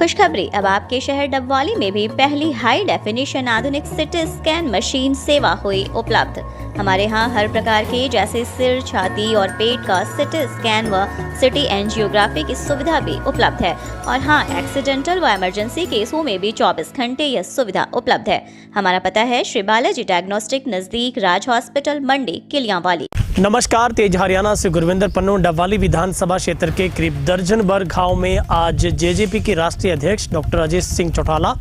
खुशखबरी, अब आपके शहर डबवाली में भी पहली हाई डेफिनेशन आधुनिक सिटी स्कैन मशीन सेवा हुई उपलब्ध। हमारे यहाँ हर प्रकार के जैसे सिर, छाती और पेट का सिटी स्कैन व सिटी एंजियोग्राफी की सुविधा भी उपलब्ध है। और हाँ, एक्सीडेंटल व इमरजेंसी केसों में भी 24 घंटे यह सुविधा उपलब्ध है। हमारा पता है श्री बालाजी डायग्नोस्टिक, नजदीक राज हॉस्पिटल, मंडी, किलियांवाली। नमस्कार, तेज हरियाणा से गुरविंदर पन्नू। डबवाली विधानसभा क्षेत्र के करीब दर्जन भर गाँव में आज जेजेपी के राष्ट्रीय अध्यक्ष डॉक्टर अजय सिंह चौटाला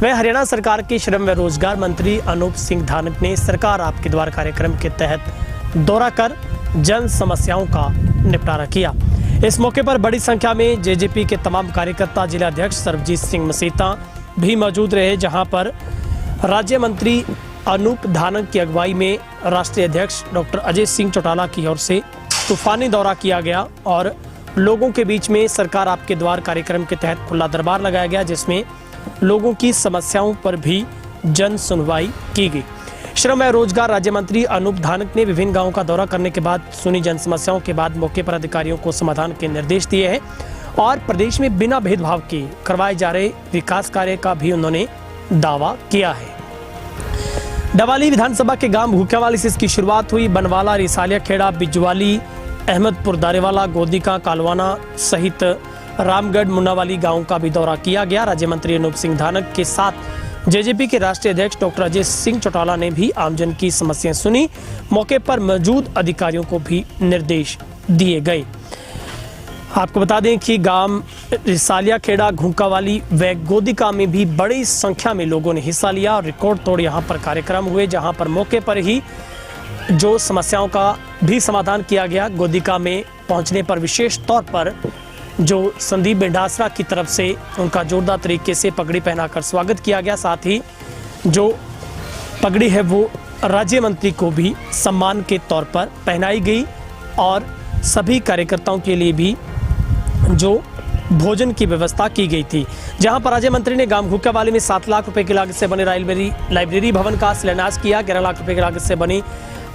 व हरियाणा सरकार के श्रम व रोजगार मंत्री अनूप सिंह धानक ने सरकार आपके द्वार कार्यक्रम के तहत दौरा कर जन समस्याओं का निपटारा किया। इस मौके पर बड़ी संख्या में जेजेपी के तमाम कार्यकर्ता, जिला अध्यक्ष सरबजीत सिंह मसीता भी मौजूद रहे, जहां पर राज्य मंत्री अनूप धानक की अगुवाई में राष्ट्रीय अध्यक्ष डॉक्टर अजय सिंह चौटाला की ओर से तूफानी दौरा किया गया और लोगों के बीच में सरकार आपके द्वार कार्यक्रम के तहत खुला दरबार लगाया गया, जिसमें लोगों की समस्याओं पर भी जन सुनवाई की गई। श्रम एवं रोजगार राज्य मंत्री अनूप धानक ने विभिन्न गांवों का दौरा करने के बाद सुनी जन समस्याओं के बाद मौके पर अधिकारियों को समाधान के निर्देश दिए हैं और प्रदेश में बिना भेदभाव के करवाए जा रहे विकास कार्य का भी उन्होंने दावा किया है। डबवाली विधानसभा के गांव भूखियावाली से इसकी शुरुआत हुई। बनवाला, रिसालिया खेड़ा, बिजवाली, अहमदपुर, दारेवाला, गोदिका, कालवाना सहित रामगढ़, मुन्नावाली गांव का भी दौरा किया गया। राज्य मंत्री अनूप सिंह धानक के साथ जेजेपी के राष्ट्रीय अध्यक्ष डॉक्टर अजय सिंह चौटाला ने भी आमजन की समस्याएं सुनी। मौके पर मौजूद अधिकारियों को भी निर्देश दिए गए। आपको बता दें कि गांव रिसालिया खेड़ा, घुंकावाली व गोदिका में भी बड़ी संख्या में लोगों ने हिस्सा लिया और रिकॉर्ड तोड़ यहां पर कार्यक्रम हुए, जहां पर मौके पर ही जो समस्याओं का भी समाधान किया गया। गोदिका में पहुंचने पर विशेष तौर पर जो संदीप बेंडासरा की तरफ से उनका जोरदार तरीके से पगड़ी पहनाकर स्वागत किया गया। साथ ही जो पगड़ी है वो राज्य मंत्री को भी सम्मान के तौर पर पहनाई गई और सभी कार्यकर्ताओं के लिए भी जो भोजन की व्यवस्था की गई थी। जहां पर राज्य मंत्री ने गांव घुक्यावाली में 7 लाख रुपए की लागत से बने लाइब्रेरी भवन का शिलान्यास किया। 11 लाख रुपए की लागत से बनी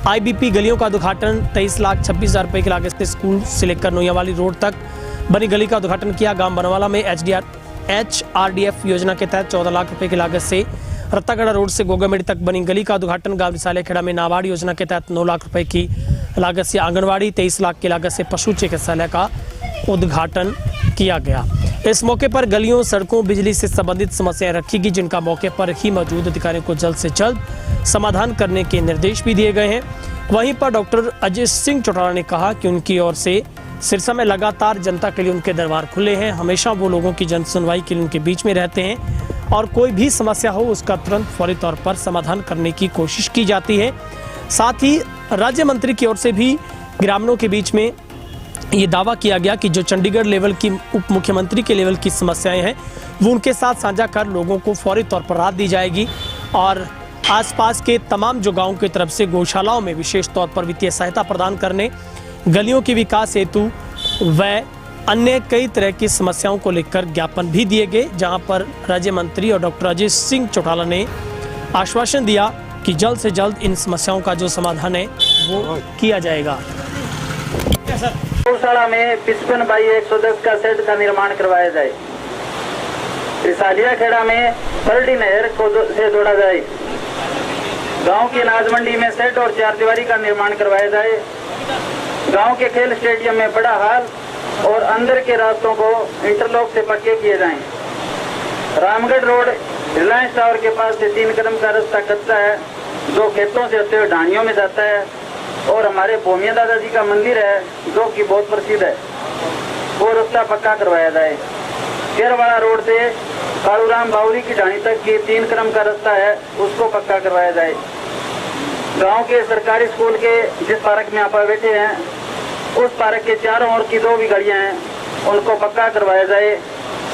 IBP गलियों का उद्घाटन, 23,26,000 रुपए की लागत से स्कूल से लेकर नोयावाली रोड तक बनी गली का उद्घाटन किया। गांव बनवाला में HRDF योजना के तहत 14 लाख रुपए की लागत से रत्तागढ़ रोड से गोगामेड़ी तक बनी गली का उद्घाटन। गांव रिसालिया खेड़ा में नाबार्ड योजना के तहत 9 लाख रुपए की लागत से आंगनबाड़ी, 23 लाख की लागत से पशु चिकित्सालय का उद्घाटन किया गया। इस मौके पर गलियों, सड़कों, बिजली से संबंधित समस्याएं रखी गई, जिनका मौके पर ही मौजूद अधिकारियों को जल्द से जल्द समाधान करने के निर्देश भी दिए गए हैं। वहीं पर डॉक्टर अजय सिंह चौटाला ने कहा कि उनकी ओर से सिरसा में लगातार जनता के लिए उनके दरबार खुले हैं। हमेशा वो लोगों की जन सुनवाई के लिए उनके बीच में रहते हैं और कोई भी समस्या हो उसका तुरंत फौरी तौर पर समाधान करने की कोशिश की जाती है। साथ ही राज्य मंत्री की ओर से भी ग्रामीणों के बीच में ये दावा किया गया कि जो चंडीगढ़ लेवल की उप मुख्यमंत्री के लेवल की समस्याएं हैं वो उनके साथ साझा कर लोगों को फौरी तौर पर राहत दी जाएगी और आसपास के तमाम जो गांवों की तरफ से गौशालाओं में विशेष तौर पर वित्तीय सहायता प्रदान करने, गलियों के विकास हेतु व अन्य कई तरह की समस्याओं को लेकर ज्ञापन भी दिए गए, जहां पर राज्य मंत्री और डॉक्टर अजय सिंह चौटाला ने आश्वासन दिया कि जल्द से जल्द इन समस्याओं का जो समाधान है वो किया जाएगा। गौशाला में 55/110 का शेड का निर्माण करवाया जाए। रिसालिया खेड़ा में फरडी नहर को से जोड़ा जाए। गांव की अनाज मंडी में शेड और 4 दीवारी का निर्माण करवाया जाए। गांव के खेल स्टेडियम में बड़ा हॉल और अंदर के रास्तों को इंटरलॉक से पक्के किए जाएं। रामगढ़ रोड रिलायंस टावर के पास से 3 कदम का रास्ता कच्चा है, जो खेतों से होते हुए ढाणियों में जाता है और हमारे भूमिया दादाजी का मंदिर है जो कि बहुत प्रसिद्ध है, वो रास्ता पक्का करवाया जाए। केरवाड़ा रोड से कालूराम बावरी की ढाणी तक की 3 कदम का रास्ता है, उसको पक्का करवाया जाए। गांव के सरकारी स्कूल के जिस पार्क में आप बैठे हैं उस पार्क के चारों ओर की 2 भी गलियां हैं, उनको पक्का करवाया जाए।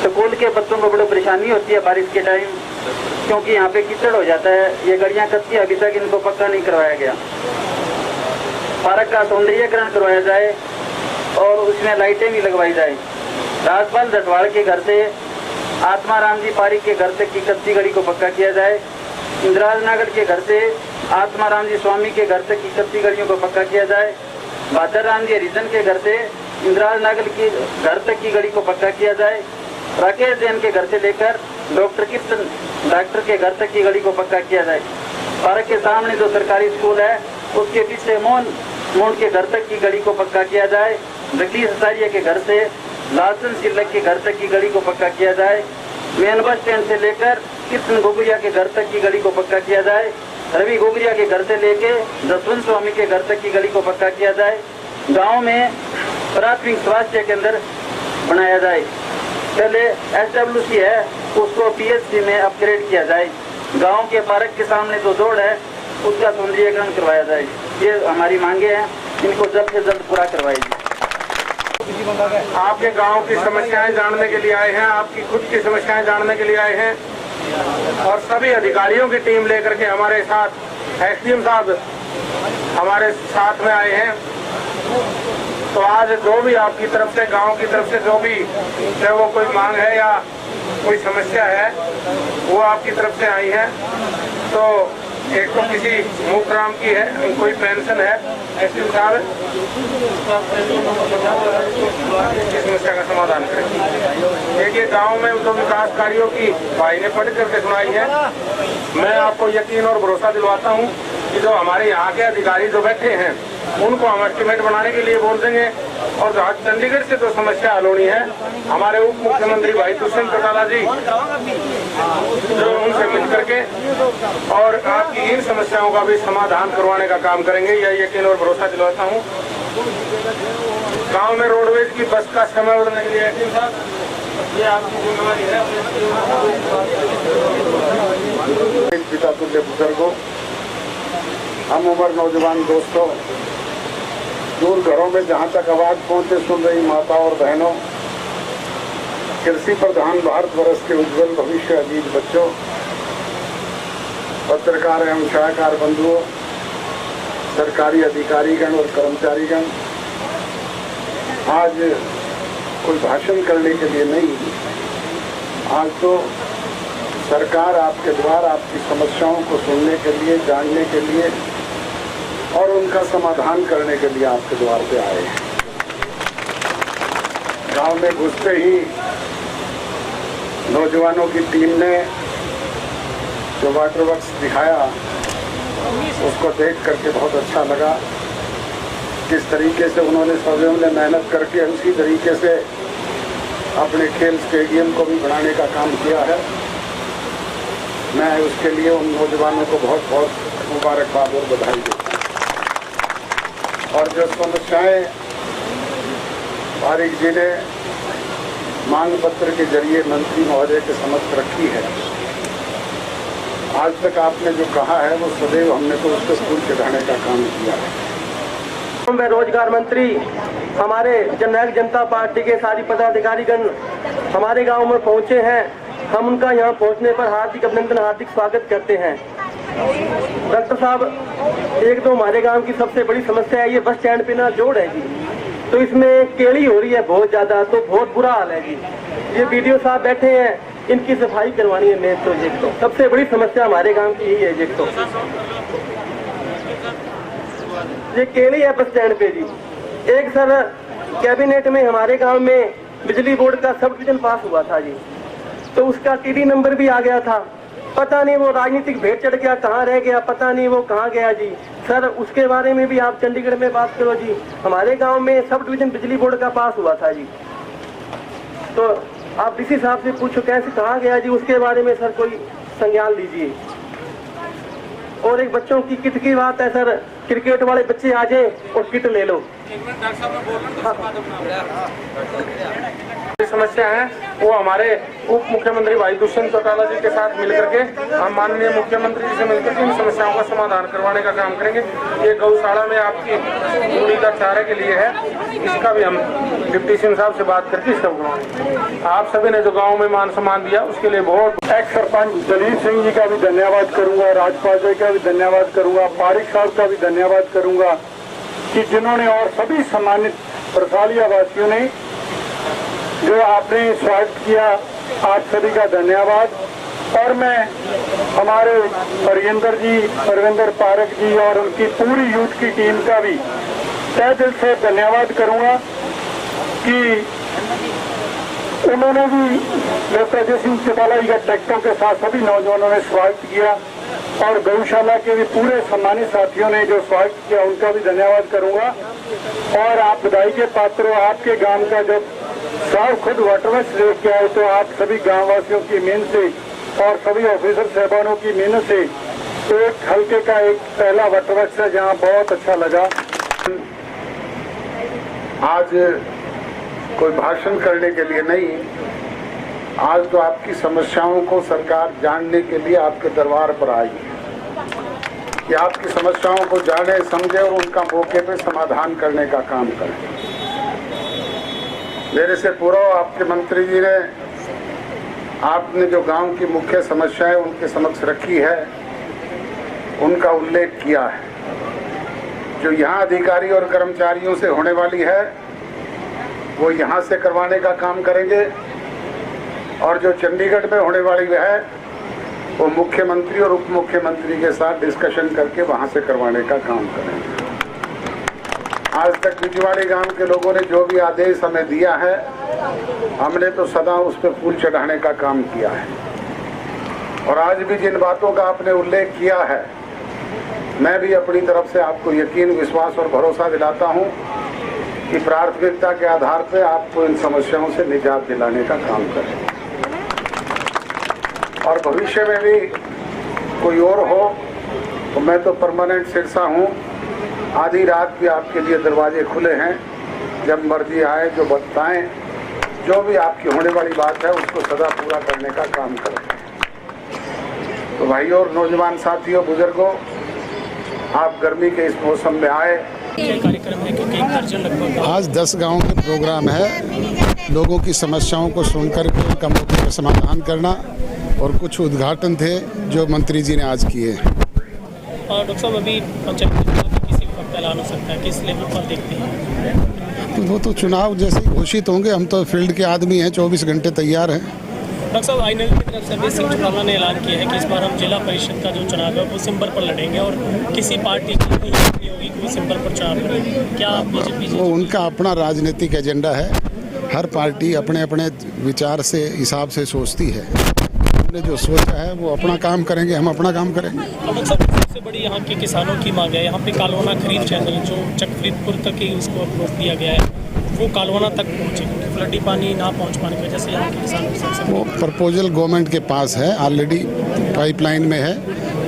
स्कूल के बच्चों को बड़ी परेशानी होती है बारिश के टाइम, क्योंकि यहाँ पे कीचड़ हो जाता है। ये गलियां कच्ची, अभी तक इनको पक्का नहीं करवाया गया। पार्क का सौंदर्यीकरण करवाया जाए और उसमें लाइटें भी लगवाई जाए। राजपाल जटवाड़ के घर से आत्माराम जी पारिक के घर तक की कच्ची गली को पक्का किया जाए। इंद्राज नगर के घर से आत्माराम जी स्वामी के घर तक की कच्ची गलियों को पक्का किया जाए। भादर राम जी हरिजन के घर से इंद्राज नगर की घर तक की गली को पक्का किया जाए। राकेश जैन के घर से लेकर डॉक्टर के घर तक की गली को पक्का किया जाए। पार्क के सामने जो सरकारी स्कूल है उसके पीछे मोन के घर तक की गली को पक्का किया जाए। जगदीश आचार्य के घर से लालचंद सिल्लक के घर तक की गली को पक्का किया जाए। मेन बस स्टैंड से लेकर कृष्ण गोगरिया के घर तक की गली को पक्का किया जाए। रवि गोगरिया के घर से लेके जसवंत स्वामी के घर तक की गली को पक्का किया जाए। गांव में प्राथमिक स्वास्थ्य केंद्र बनाया जाए। पहले SWC है उसको PHC में अपग्रेड किया जाए। गांव के पार्क के सामने जो जोड़ है उसका सौंदर्यीकरण करवाया जाए। ये हमारी मांगे हैं, इनको जल्द से जल्द पूरा करवाइए। आपके गांव की समस्याएं जानने के लिए आए हैं, आपकी खुद की समस्याएं जानने के लिए आए हैं और सभी अधिकारियों की टीम लेकर के हमारे साथ SDM साहब हमारे साथ में आए हैं। तो आज जो भी आपकी तरफ से, गांव की तरफ से जो भी चाहे वो कोई मांग है या कोई समस्या है वो आपकी तरफ से आई है। तो एक तो किसी मुखराम की है, कोई पेंशन है, SDM साहब इस समस्या का समाधान करें। देखिए गांव में जो विकास कार्यों की भाई ने पढ़ करके सुनाई है, मैं आपको यकीन और भरोसा दिलवाता हूं कि जो हमारे यहाँ के अधिकारी जो बैठे हैं उनको हम एस्टिमेट बनाने के लिए बोल देंगे और जहाँ चंडीगढ़ से जो समस्या हल होनी है हमारे उप मुख्यमंत्री भाई दुष्यंत चौटाला जी जो उनसे मिल करके और आपकी इन समस्याओं का भी समाधान करवाने का काम करेंगे, यह यकीन और भरोसा दिलवाता हूँ। गांव में रोडवेज की बस का समय बदलने के लिए SDM साहब ये आपकी जिम्मेवारी है। पिता तुल्य बुजुर्गों, हम उम्र नौजवान दोस्तों, दूर घरों में जहाँ तक आवाज पहुँचे सुन रही माता और बहनों, कृषि प्रधान भारतवर्ष के उज्जवल भविष्य अजीत बच्चों, पत्रकार एवं छायाकार बंधुओं, सरकारी अधिकारीगण और कर्मचारीगण, आज कोई भाषण करने के लिए नहीं, आज तो सरकार आपके द्वार आपकी समस्याओं को सुनने के लिए, जानने के लिए और उनका समाधान करने के लिए आपके द्वार पे आए हैं। गांव में घुसते ही नौजवानों की टीम ने जो वाटर वर्क्स दिखाया उसको देख करके बहुत अच्छा लगा। किस तरीके से उन्होंने सभी ने मेहनत करके उसी तरीके से अपने खेल स्टेडियम को भी बनाने का काम किया है। मैं उसके लिए उन नौजवानों को बहुत बहुत मुबारकबाद और बधाई देता हूँ। और जो समस्याएं पारिक जी ने मांग पत्र के जरिए मंत्री महोदय के समक्ष रखी है, आज तक आपने जो कहा है वो सदैव हमने तो उसको फूल चढ़ाने का काम किया है। रोजगार मंत्री हमारे जननायक जनता पार्टी के सारी पदाधिकारीगण हमारे गांव में पहुंचे हैं। हम उनका यहाँ पहुंचने पर हार्दिक अभिनंदन, हार्दिक स्वागत करते हैं। डॉक्टर साहब, एक तो हमारे गांव की सबसे बड़ी समस्या है ये बस स्टैंड पे ना जोड़ है जी, तो इसमें केली हो रही है बहुत ज्यादा, तो बहुत बुरा हाल है जी। ये BDO साहब बैठे हैं, इनकी सफाई करवानी है मेन प्रोजेक्ट। तो सबसे बड़ी समस्या हमारे गांव की यही है जी। तो ये केली है बस स्टैंड पे जी। एक सर कैबिनेट में हमारे गांव में बिजली बोर्ड का सब डिवीजन पास हुआ था जी, तो उसका TD नंबर भी आ गया था। पता नहीं वो राजनीतिक भेंट चढ़ गया, कहाँ रह गया, पता नहीं वो कहाँ गया जी। सर उसके बारे में भी आप चंडीगढ़ में बात करो जी। हमारे गांव में सब डिवीजन बिजली बोर्ड का पास हुआ था जी, तो आप DC साहब से पूछो कैसे कहाँ गया जी, उसके बारे में सर कोई संज्ञान लीजिए। और एक बच्चों की किट की बात है सर, क्रिकेट वाले बच्चे आ जाए और किट ले लो। समस्या है वो हमारे उप मुख्यमंत्री भाई दुष्यंत चौटाला जी के साथ मिलकर के हम माननीय मुख्यमंत्री जी से मिलकर के इन समस्याओं का समाधान करवाने का काम करेंगे। ये गौशाला में आपकी मूली का चारे के लिए है, इसका भी हम डिप्टी CM साहब से बात करके इसका करवाएंगे। आप सभी ने जो गाँव में मान सम्मान दिया उसके लिए बहुत। एक्स सरपंच दलीप सिंह जी का भी धन्यवाद करूंगा, राजपाल जी का भी धन्यवाद करूंगा, पारिक साहब का भी धन्यवाद करूंगा कि जिन्होंने और सभी सम्मानित परसालिया वासियों ने जो आपने स्वागत किया, आप सभी का धन्यवाद। और मैं हमारे परविंदर पारक जी और उनकी पूरी यूथ की टीम का भी तहे दिल से धन्यवाद करूंगा कि उन्होंने भी डॉक्टर अजय सिंह चौटाला जी का ट्रैक्टरों के साथ सभी नौजवानों ने स्वागत किया और गौशाला के भी पूरे सम्मानित साथियों ने जो स्वागत किया उनका भी धन्यवाद करूंगा। और आप बधाई के पात्र हो, आपके गांव का जब साहब खुद वाटरवर्क्स लेके आए तो आप सभी गाँव वासियों की मेहनत से और सभी ऑफिसर साहबानों की मेहनत से एक हल्के का एक पहला वाटरवर्क्स है जहाँ बहुत अच्छा लगा। आज कोई भाषण करने के लिए नहीं, आज तो आपकी समस्याओं को सरकार जानने के लिए आपके दरबार पर आई है कि आपकी समस्याओं को जाने समझे और उनका मौके पे समाधान करने का काम करें। मेरे से पूर्व आपके मंत्री जी ने आपने जो गांव की मुख्य समस्याएं उनके समक्ष रखी है उनका उल्लेख किया है। जो यहाँ अधिकारी और कर्मचारियों से होने वाली है वो यहाँ से करवाने का काम करेंगे और जो चंडीगढ़ में होने वाली है वो मुख्यमंत्री और उप मुख्यमंत्री के साथ डिस्कशन करके वहाँ से करवाने का काम करेंगे। आज तक बिजवाड़ी गांव के लोगों ने जो भी आदेश हमें दिया है हमने तो सदा उस पर फूल चढ़ाने का काम किया है। और आज भी जिन बातों का आपने उल्लेख किया है मैं भी अपनी तरफ से आपको यकीन, विश्वास और भरोसा दिलाता हूं कि प्राथमिकता के आधार पर आपको इन समस्याओं से निजात दिलाने का काम करें। और भविष्य में भी कोई और हो तो मैं तो परमानेंट सिरसा हूं, आधी रात भी आपके लिए दरवाजे खुले हैं, जब मर्जी आए जो बताएं, जो भी आपकी होने वाली बात है उसको सदा पूरा करने का काम करें। तो भाइयों और नौजवान साथियों, बुजुर्गों, आप गर्मी के इस मौसम में आए। कार्यक्रम है क्योंकि एक दर्जन लगभग आज 10 गाँव का प्रोग्राम है, लोगों की समस्याओं को सुनकर के उनका मौके पर समाधान करना और कुछ उद्घाटन थे जो मंत्री जी ने आज किए। और डॉक्टर साहब अभी पंचायत चुनाव किसी भी वक्त ऐलान हो सकता है, किस लेवल पर देखते हैं? तो वो तो चुनाव जैसे ही घोषित होंगे, हम तो फील्ड के आदमी हैं, 24 घंटे तैयार हैं। डॉक्टर साहब आईएनएल की तरफ से अजय सिंह चौटाला ने ऐलान किया है कि इस बार हम जिला परिषद का जो चुनाव है वो सिंबल पर लड़ेंगे और किसी पार्टी की नहीं होगी कोई सिंबल पर चुनाव लड़ेगी। क्या बीजेपी वो उनका अपना राजनीतिक एजेंडा है, हर पार्टी अपने अपने विचार से हिसाब से सोचती है। हमने जो सोचा है वो अपना काम करेंगे, हम अपना काम करेंगे। डॉक्टर साहब सबसे बड़ी यहाँ के किसानों की मांग है, यहाँ पे कालवाना खरीद चैनल जो चकफरीदपुर तक ही उसको रोक दिया गया है वो कालवाना तक पहुँचे क्योंकि फ्लडी पानी ना पहुँच पाने की वजह से यहाँ के किसानों सबसे वो प्रपोजल गवर्नमेंट के पास है, ऑलरेडी पाइपलाइन में है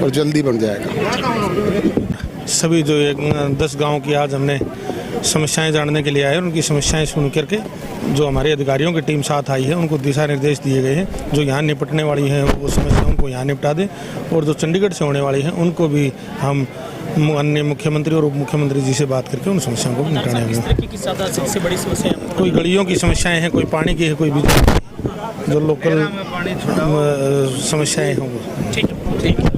और जल्दी बन जाएगा। सभी जो 10 गांव की आज हमने समस्याएं जानने के लिए आए, उनकी समस्याएं सुन करके जो हमारे अधिकारियों की टीम साथ आई है उनको दिशा निर्देश दिए गए हैं, जो यहाँ निपटने वाली हैं वो समस्याओं को यहाँ निपटा दें और जो चंडीगढ़ से होने वाली हैं उनको भी हम अन्य मुख्यमंत्री और उप मुख्यमंत्री जी से बात करके उन समस्याओं को निपटाने की सबसे बड़ी समस्या है? कोई गलियों की समस्याएं हैं, कोई पानी की है, कोई बिजली की, जो लोकल समस्याएं हैं वो। ठीक है।